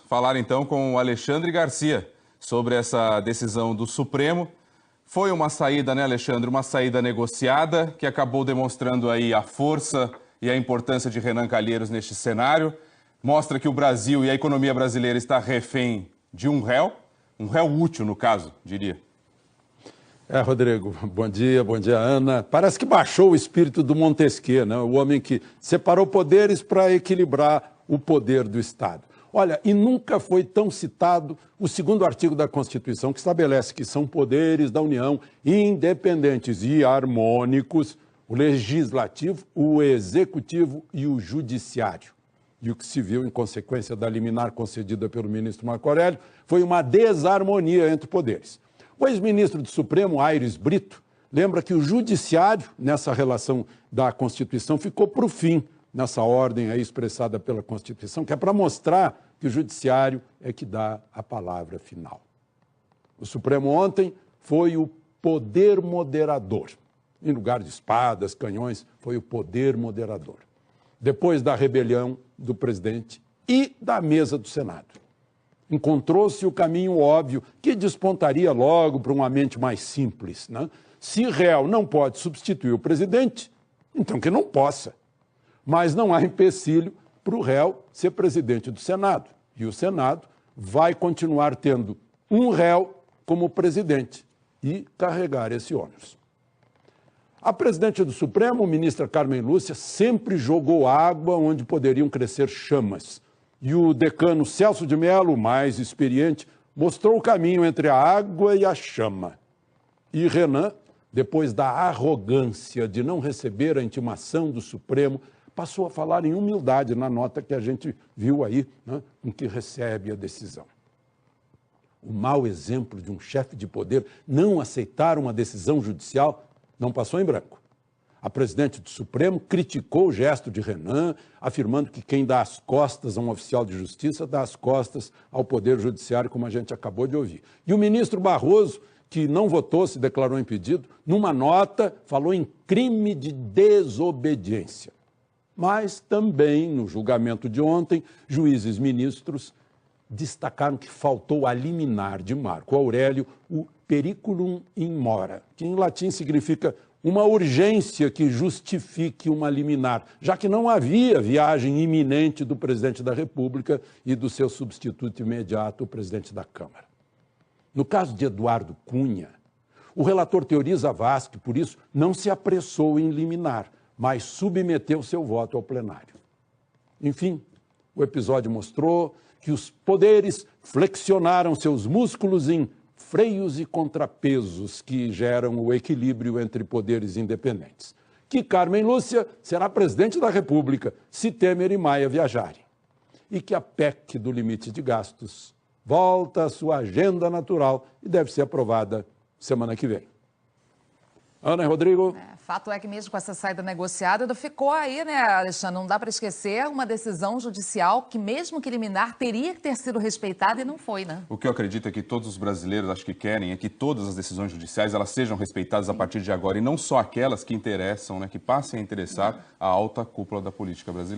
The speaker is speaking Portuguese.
falar então com o Alexandre Garcia sobre essa decisão do Supremo. Foi uma saída, né, Alexandre? Uma saída negociada que acabou demonstrando aí a força e a importância de Renan Calheiros neste cenário. Mostra que o Brasil e a economia brasileira está refém de um réu útil no caso, diria. Rodrigo, bom dia, Ana. Parece que baixou o espírito do Montesquieu, né? O homem que separou poderes para equilibrar o poder do Estado. Olha, e nunca foi tão citado o segundo artigo da Constituição, que estabelece que são poderes da União independentes e harmônicos, o Legislativo, o Executivo e o Judiciário. E o que se viu em consequência da liminar concedida pelo ministro Marco Aurélio foi uma desarmonia entre poderes. O ex-ministro do Supremo, Aires Brito, lembra que o Judiciário, nessa relação da Constituição, ficou para o fim, nessa ordem aí expressada pela Constituição, que é para mostrar que o Judiciário é que dá a palavra final. O Supremo ontem foi o poder moderador. Em lugar de espadas, canhões, foi o poder moderador. Depois da rebelião do presidente e da mesa do Senado. Encontrou-se o caminho óbvio que despontaria logo para uma mente mais simples, né? Se réu não pode substituir o presidente, então que não possa. Mas não há empecilho para o réu ser presidente do Senado. E o Senado vai continuar tendo um réu como presidente e carregar esse ônus. A presidente do Supremo, ministra Carmen Lúcia, sempre jogou água onde poderiam crescer chamas. E o decano Celso de Mello, mais experiente, mostrou o caminho entre a água e a chama. E Renan, depois da arrogância de não receber a intimação do Supremo, passou a falar em humildade na nota que a gente viu aí, né, em que recebe a decisão. O mau exemplo de um chefe de poder não aceitar uma decisão judicial não passou em branco. A presidente do Supremo criticou o gesto de Renan, afirmando que quem dá as costas a um oficial de justiça dá as costas ao Poder Judiciário, como a gente acabou de ouvir. E o ministro Barroso, que não votou, se declarou impedido, numa nota falou em crime de desobediência. Mas também, no julgamento de ontem, juízes ministros destacaram que faltou a liminar de Marco Aurélio o periculum in mora, que em latim significa uma urgência que justifique uma liminar, já que não havia viagem iminente do presidente da República e do seu substituto imediato, o presidente da Câmara. No caso de Eduardo Cunha, o relator Teoriza Vaz, que por isso não se apressou em liminar, mas submeteu seu voto ao plenário. Enfim, o episódio mostrou que os poderes flexionaram seus músculos em freios e contrapesos que geram o equilíbrio entre poderes independentes. Que Carmen Lúcia será presidente da República se Temer e Maia viajarem. E que a PEC do limite de gastos volta à sua agenda natural e deve ser aprovada semana que vem. Ana e Rodrigo. Fato é que mesmo com essa saída negociada, ficou aí, né, Alexandre? Não dá para esquecer uma decisão judicial que, mesmo que liminar, teria que ter sido respeitada e não foi, né? O que eu acredito é que todos os brasileiros, acho que querem, é que todas as decisões judiciais elas sejam respeitadas a partir de agora e não só aquelas que interessam, né, que passem a interessar a alta cúpula da política brasileira.